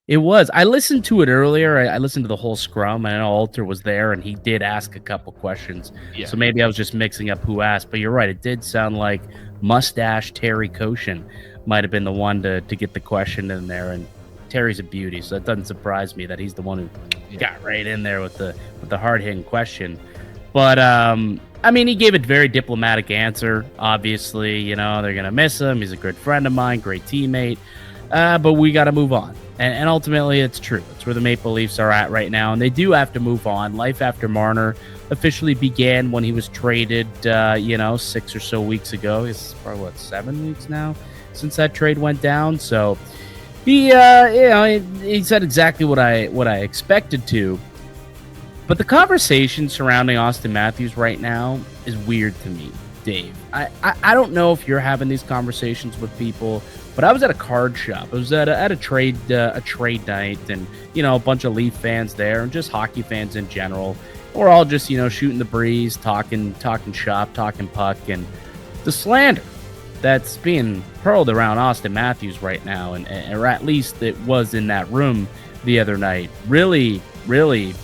It was. I listened to it earlier. I listened to the whole scrum. I know Alter was there, and he did ask a couple questions. Yeah. So maybe I was just mixing up who asked. But you're right. It did sound like Mustache Terry Koshin might have been the one to get the question in there. And Terry's a beauty, so it doesn't surprise me that he's the one who got right in there with the hard hitting question. But I mean, he gave a very diplomatic answer. Obviously, you know they're gonna miss him. He's a good friend of mine, great teammate. But we got to move on. And ultimately, it's true. It's where the Maple Leafs are at right now, and they do have to move on. Life after Marner officially began when he was traded, 6 or so weeks ago. It's probably, 7 weeks now since that trade went down. So he said exactly what I expected to. But the conversation surrounding Austin Matthews right now is weird to me, Dave. I don't know if you're having these conversations with people, but I was at a card shop. I was at a trade night, and a bunch of Leaf fans there, and just hockey fans in general. We're all just shooting the breeze, talking shop, talking puck, and the slander that's being hurled around Austin Matthews right now, or at least it was in that room the other night, really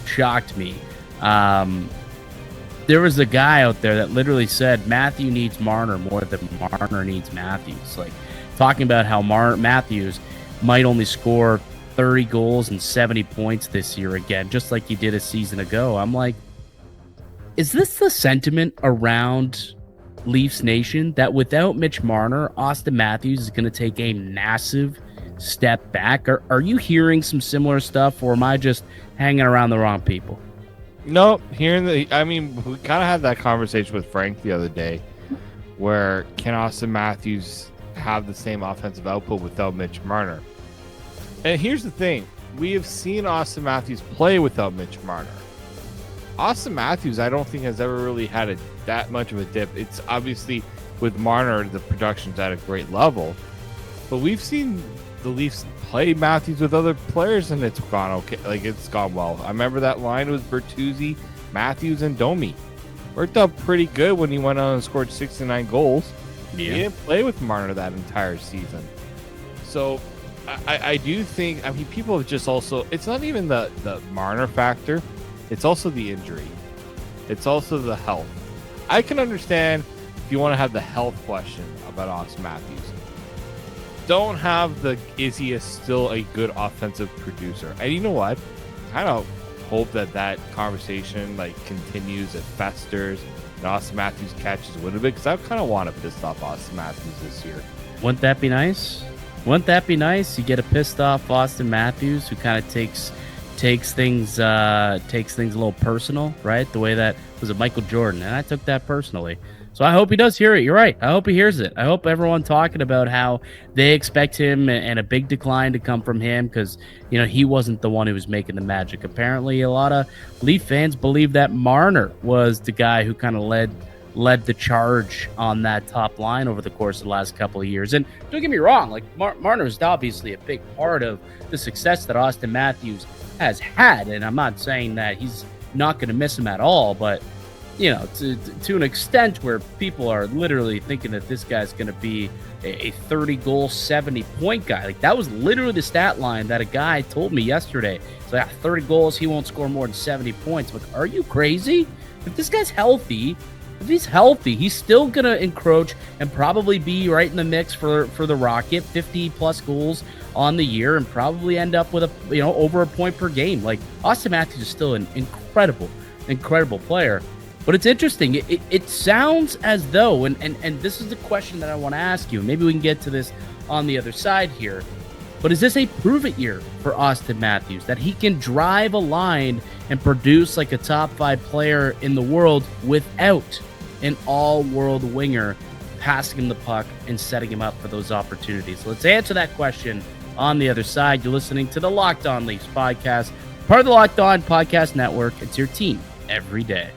shocked me. There was a guy out there that literally said Matthew needs Marner more than Marner needs Matthews. Like, talking about how Matthews might only score 30 goals and 70 points this year again, just like he did a season ago. I'm like, is this the sentiment around Leafs Nation, that without Mitch Marner, Austin Matthews is going to take a massive step back? Are you hearing some similar stuff, or am I just hanging around the wrong people? No, we kind of had that conversation with Frank the other day, where can Austin Matthews have the same offensive output without Mitch Marner? And here's the thing. We have seen Austin Matthews play without Mitch Marner. Austin Matthews, I don't think, has ever really had that much of a dip. It's obviously with Marner, the production's at a great level. But we've seen the Leafs play Matthews with other players, and it's gone okay. Like, it's gone well. I remember that line was Bertuzzi, Matthews, and Domi. Worked out pretty good when he went on and scored 69 goals. Yeah. He didn't play with Marner that entire season. So I do think, people have just also, it's not even the Marner factor. It's also the injury. It's also the health. I can understand if you want to have the health question about Austin Matthews. Don't have is he still a good offensive producer? And you know what? I kind of hope that conversation continues, it festers, and Austin Matthews catches wind of it, because I kind of want to piss off Austin Matthews this year. Wouldn't that be nice? Wouldn't that be nice? You get a pissed off Austin Matthews who kind of takes things a little personal, right? The way that was a Michael Jordan, and I took that personally. So I hope he does hear it. You're right. I hope he hears it. I hope everyone talking about how they expect him and a big decline to come from him, because he wasn't the one who was making the magic. Apparently, a lot of Leaf fans believe that Marner was the guy who kind of led the charge on that top line over the course of the last couple of years. And don't get me wrong, Marner is obviously a big part of the success that Austin Matthews has had, and I'm not saying that he's not going to miss him at all, but to an extent where people are literally thinking that this guy's going to be a 30-goal, 70-point guy. Like, that was literally the stat line that a guy told me yesterday. So, 30 goals, he won't score more than 70 points. Like, are you crazy? If this guy's healthy, he's still going to encroach and probably be right in the mix for the Rocket, 50-plus goals on the year, and probably end up with over a point per game. Like, Austin Matthews is still an incredible player. But it's interesting. It sounds as though, and this is the question that I want to ask you. Maybe we can get to this on the other side here. But is this a prove-it year for Austin Matthews, that he can drive a line and produce like a top-5 player in the world without an all-world winger passing him the puck and setting him up for those opportunities? Let's answer that question on the other side. You're listening to the Locked On Leafs podcast, part of the Locked On Podcast Network. It's your team every day.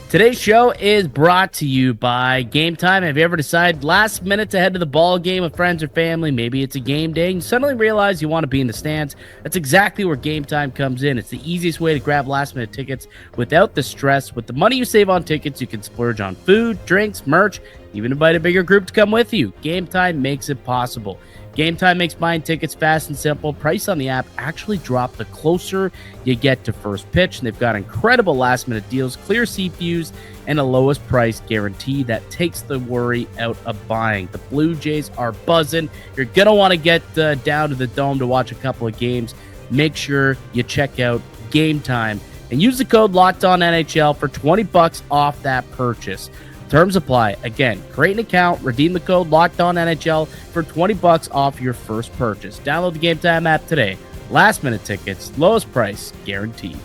Today's show is brought to you by Game Time. Have you ever decided last minute to head to the ball game with friends or family? Maybe it's a game day and you suddenly realize you want to be in the stands. That's exactly where Game Time comes in. It's the easiest way to grab last minute tickets without the stress. With the money you save on tickets, you can splurge on food, drinks, merch, Even invite a bigger group to come with you. Game Time makes it possible. Game Time makes buying tickets fast and simple. Price on the app actually drop the closer you get to first pitch, and they've got incredible last-minute deals, clear CPUs, and a lowest price guarantee that takes the worry out of buying. The Blue Jays are buzzing. You're going to want to get down to the Dome to watch a couple of games. Make sure you check out Game Time and use the code LOCKEDONNHL for $20 off that purchase. Terms apply. Again, create an account, redeem the code LOCKEDONNHL for $20 off your first purchase. Download the Game Time app today. Last minute tickets, lowest price guaranteed.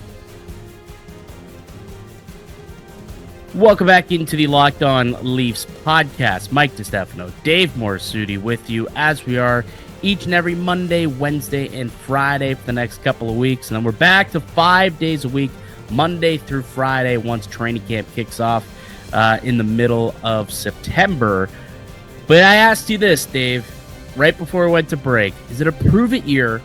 Welcome back into the Locked On Leafs podcast. Mike DiStefano, Dave Morisuti with you as we are each and every Monday, Wednesday, and Friday for the next couple of weeks. And then we're back to 5 days a week, Monday through Friday, once training camp kicks off in the middle of September. But I asked you this, Dave, right before we went to break. Is it a prove-it year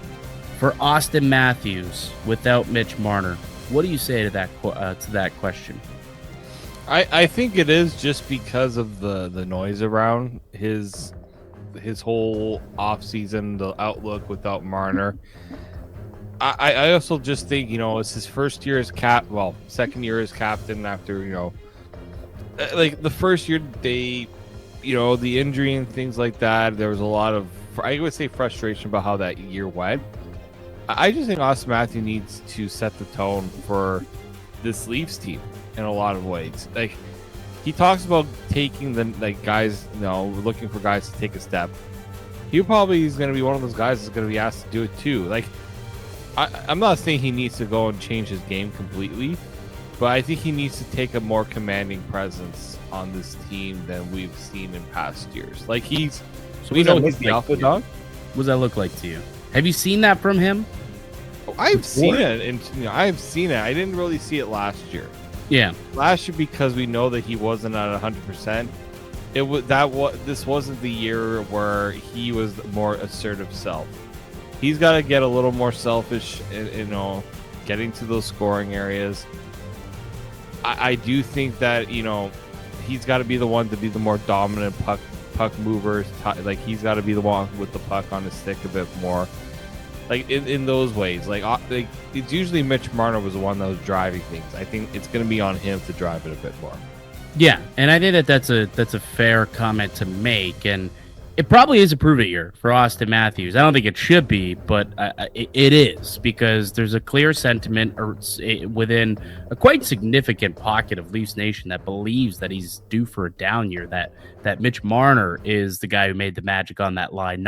for Auston Matthews without Mitch Marner? What do you say to that question? I think it is, just because of the noise around his whole offseason, the outlook without Marner. I also just think, it's his first year as second year as captain after, like the first year the injury and things like that. There was a lot of, I would say, frustration about how that year went. I just think Auston Matthews needs to set the tone for this Leafs team in a lot of ways. Like, he talks about taking the guys, looking for guys to take a step. He probably is going to be one of those guys that's going to be asked to do it too. Like, I'm not saying he needs to go and change his game completely, but I think he needs to take a more commanding presence on this team than we've seen in past years. Like, we know he's the alpha dog. What does that look like to you? Have you seen that from him? I've seen it, and I've seen it. I didn't really see it last year. Yeah, last year, because we know that he wasn't at 100%. This wasn't the year where he was more assertive self. He's got to get a little more selfish, getting to those scoring areas. I do think that he's got to be the one to be the more dominant puck mover. Like, he's got to be the one with the puck on his stick a bit more. Like, in those ways, like it's usually Mitch Marner was the one that was driving things. I think it's going to be on him to drive it a bit more. Yeah, and I think that's a fair comment to make, and it probably is a prove-it year for Auston Matthews. I don't think it should be, but it is, because there's a clear sentiment within a quite significant pocket of Leafs Nation that believes that he's due for a down year, that Mitch Marner is the guy who made the magic on that line,